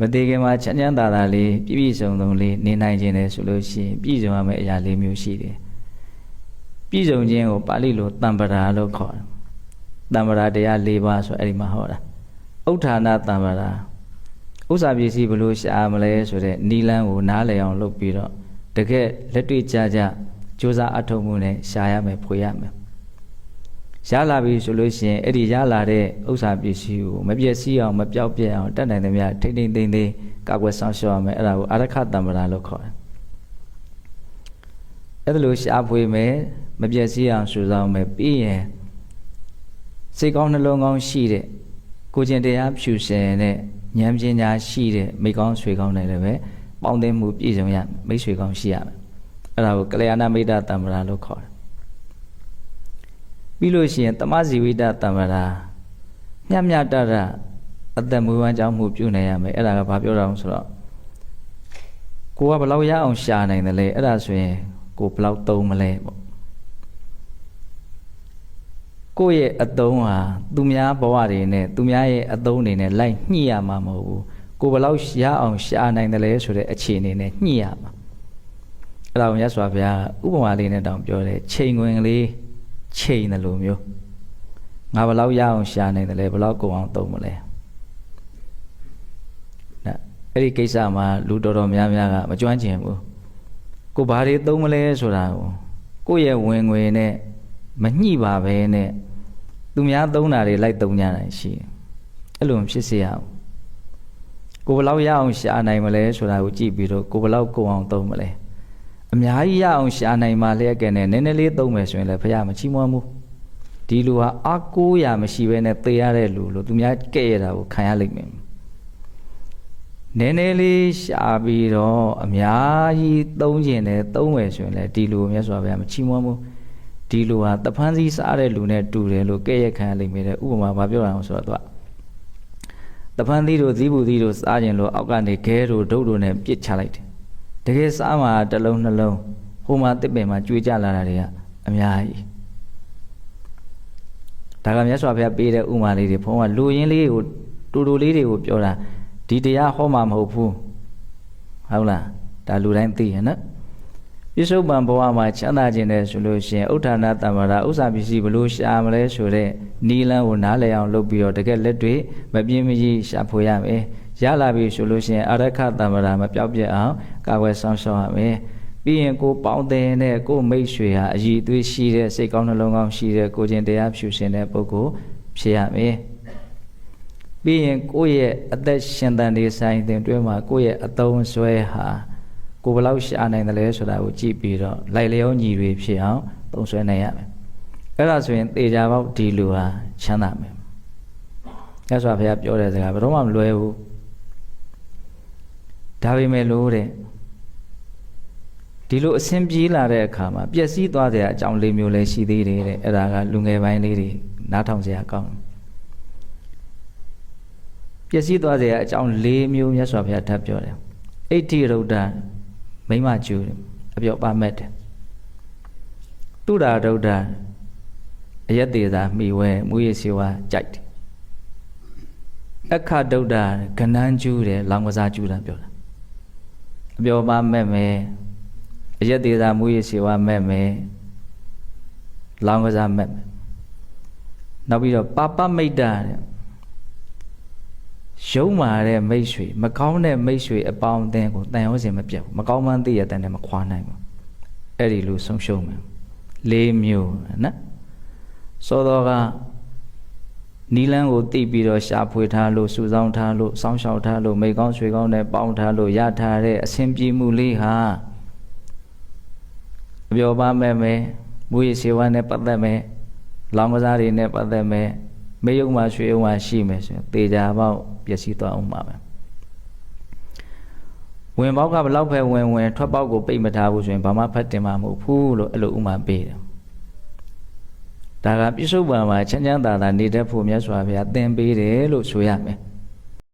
မသေးခင်မှာချမ်းချမ်းသာသာလေးပြည့်ပြည့်စုံစုံလေးနေနိုင်ခြင်းလေဆိုလို့ရှိရင်ပြည့်စုံရမယ့်အရာ၄မျိုးရှိတယ်ပြည့်စုံခြင်းကိုပါဠိလိုတမ္ပရာလို့ခေါ်တယ်တမ္ပရာတရား၄ပါးဆိုအဲ့ဒီမှာဟောတာဥဋ္ဌာဏတမ္ပရာဥစ္စာပစ္စည်းဘလို့ရှာမလဲဆိုတဲ့နီလန်းကိုနားလည်အောင်လုပ်ပြီးတော့တကယ်လက်တွေ့ကြကြကြိုးစားအထောက်မှုနဲ့ရှာရမယ်ဖွေရမယ်ရလာပြီဆိုလို့ရှိရင်အဲ့ဒီရလာတဲ့ဥစ္စာပစ္စည်းကိုမပြည့်စည်အောင်မပြောက်ပြက်အောင်တတ်နိုင်သမျှထိမ့်ထိမ့်သိမ့်သိမ့်ကာကွယ်ဆောင်ရှောက်ရမယ်အဲ့ဒါကိုအာရခတမ္ပရာလို့ခေါ်တယ်အဲ့ဒါလို့ရှာဖွေမယ်မပြည့်စည်အောင်ရှုဆောင်မယ်ပြီးရင်စိတ်ကောင်းနှလုံးကောင်းရှိတဲ့ကိုကျင်တရားဖြူစင်တဲ့ဉာဏ်ပညာရှိတဲ့မိကောင်းဆွေကောင်းတွေလည်းပဲပေါင်းသိမှုပြည့်စုံရမိတ်ဆွေကောင်းရှိရမယ်အဲ့ဒါကိုကလျာဏမိတ်တတမ္ပရာလို့ခေါ်တယ်ပြီးလို့ရှိရင်တမဇီဝိတတမ္ပရာမျှမျှတတအသက်မွေးဝမ်းကြောင်းမှုပြုနေရမယ်အဲ့ဒါကဘာပြောတာလဲဆိုတော့ကိုကဘယ်လောက်ရအောင်ရှာနိုင်တယ်လဲအဲ့ဒါဆိုရင်ကိုဘယ်လောက်သုံးမလဲပေါ့ကိုယ့်ရဲ့အသုံးဟာသူများဘဝတွေနဲ့သူများရဲ့အသုံးတွေနဲ့လိုက်ညှိရမှာမဟုတ်ဘူးကိုဘယ်လောက်ရအောင်ရှာနိုင်တယ်လဲဆိုတဲ့အခြေအနေနဲ့ညှိရမှာအဲ့ဒါကိုမြတ်စွာဘုရားဥပမာလေးနဲ့တောင်ပြောတယ်ချိန်ခွင်လေးချိန်တယ်လို့မျိုးငါဘယ်လောက်ရအောင်ရှာနိုင်တယ်လဲဘယ်လောက်ကုန်အောင်သုံးမလဲအဲ့ဒီကိစ္စမှာလူတော်တော်များများကမကျွမ်းကျင်ဘူးကိုဘာတွေသုံးမလဲဆိုတာကိုယ့်ရဲ့ဝင်ငွေနဲ့မညှိပါပဲနဲ့သူများသုံးတာတွေလိုက်သုံးကြတာရှိတယ်အဲ့လိုဖြစ်စေရအောင်ကိုဘယ်လောက်ရအောင်ရှာနိုင်မလဲဆိုတာကိုကြည့်ပြီးတော့ကိုဘယ်လောက်ကုန်အောင်သုံးမလဲအများကြီးရအောင်ရှာနိုင်မှလျက်ကဲနဲ့နည်းနည်းလေးသုံးမယ်ဆိုရင်လည်းဘုရားမချီးမွမ်းဘူးဒီလူဟာအကိုးရမရှိဘဲနဲ့သေရတဲ့လူလို့သူများကဲ့ရတာကိုခံရလိမ့်မယ်နည်းနည်းလေးရှာပြီးတော့အများကြီးသုံးကျင်တယ်သုံးမယ်ဆိုရင်လည်းဒီလူကိုမြတ်စွာဘုရားမချီးမွမ်းဘူးဒီလူဟာတဖန်စီစားတဲ့လူနဲ့တူတယ်လို့ကဲ့ရခံရလိမ့်မယ်တဲ့ဥပမာဘာပြောရအောင်ဆိုတော့သူကတဖန်သီးတို့သီးဘူးသီးတို့စားခြင်းလို့အောက်ကနေခဲတို့ဒုတ်တို့နဲ့ပြစ်ချလိုက်တယ်တကယ်စားမှာတစ်လုံးနှလုံးဟိုမှာတစ်ပင်မှာကျွေးကြလာတာတွေကအများကြီးဒါကမြတ်စွာဘုရားပေးတဲ့ဥမာလေးတွေဘုန်းကလူရင်းလေးကိုတူတူလေးတွေကိုပြောတာဒီတရားဟောမှာမဟုတ်ဘူးဟုတ်လားဒါလူတိုင်းသိရနော်ပြစ္ဆုတ်ပံဘဝမှာချမ်းသာခြင်းနဲ့ဆိုလို့ရှိရင်ဥဋ္ဌာဏတမ္ပရာဥစ္စာပစ္စည်းဘလို့ရှာမလဲဆိုတဲ့နီလန်းကိုနားလည်အောင်လုပ်ပြီးတော့တကယ်လက်တွေ့မပြင်းမကြီးရှာဖွေရမယ်ရလာပြီဆိုလို့ရှိရင်အာရခတမ္ပရာမပြောက်ပြက်အောင်ကာကွယ်ဆောင်ရှောက်ရမယ်ပြီးရင်ကိုပေါင်းတဲ့နဲ့ကိုမိတ်ဆွေဟာအည်အသွေးရှိတဲ့စိတ်ကောင်းနှလုံးကောင်းရှိတဲ့ကိုချင်းတရားဖြူရှင်တဲ့ပုဂ္ဂိုလ်ဖြစ်ရမယ်ပြီးရင်ကိုယ့်ရဲ့အသက်ရှင်သန်နေဆိုင်တဲ့တွဲမှာကိုယ့်ရဲ့အသုံးဆွဲဟာကိုဘယ်လောက်ရှာနိုင်တယ်လဲဆိုတာကိုကြည့်ပြီးတော့လိုက်လျောညီတွေဖြစ်အောင်သုံးဆွဲနိုင်ရမယ်အဲ့ဒါဆိုရင်သေချာပေါက်ဒီလူဟာချမ်းသာမယ်မြတ်စွာဘုရားပြောတဲ့စကားဘယ်တော့မှမလွဲဘူးဒါပေမဲ့လို့တဲ့ဒီလိုအဆင်ပြေးလာတဲ့အခါမှာပျက်စီးသွားတဲ့အကြောင်း၄မျိုးလည်းရှိသေးတယ်တဲ့အဲ့ဒါကလူငယ်ပိုင်းလေးတွေနားထောင်စရာကောင်းတယ်ပျက်စီးသွားတဲ့အကြောင်း၄မျိုးမြတ်စွာဘုရားထပ်ပြောတယ်အိဋ္ဌိရုဒ္ဓမိမကျူအပြောပါမဲ့တယ်တုဒ္ဓရုဒ္ဓအယက်သေးသာမိဝဲမူရစီဝါကြိုက်တယ်အခဒုဒ္ဓကဏန်းကျူတယ်လောင်ကစားကျူတာပြောတာအပြောပါမဲ့မယ်အယက်သေးသာမူရစီဝါမဲ့မယ်လောင်ကစားမဲ့မယ်နောက်ပြီးတော့ပါပမိတ်တာတဲ့ရုံးမာတဲ့မိတ်ဆွေမကောင်းတဲ့မိတ်ဆွေအပေါင်းအသင်းကိုတန်ရုံးစင်မပြတ်ဘူးမကောင်းမှန်းသိရတဲ့နဲ့မခွာနိုင်ဘူးအဲ့ဒီလိုဆုံးရှုံးမယ်၄မျိုးနော်စောတော်ကနီလန်းကိုတိပြီးတော့ရှာဖွေထားလို့စုဆောင်းထားလို့စောင်းရှောက်ထားလို့မိကောင်းဆွေကောင်းနဲ့ပေါင်းထားလို့ရထားတဲ့အဆင်ပြေမှုလေးဟာအပြောပါမဲ့မယ်မူရစေဝါနဲ့ပတ်သက်မယ်လောင်ကစားတွေနဲ့ပတ်သက်မယ်မေယုံမှာရွှေယုံမှာရှိမယ်ဆိုရင်သေချာပေါက်ပျက်စီးသွားအောင်ပါပဲဝင်ပေါက်ကဘလောက်ပဲဝင်ထွက်ပေါက်ကိုပိတ်မထားဘူးဆိုရင်ဘာမှဖတ်တင်မှာမဟုတ်ဘူးလို့အဲ့လိုဥမာပေးတယ်ဒါကပြစ္ဆုတ်ပံမှာချမ်းချမ်းသာသာနေတတ်ဖို့မြတ်စွာဘုရားသင်ပေးတယ်လို့ဆိုရမယ်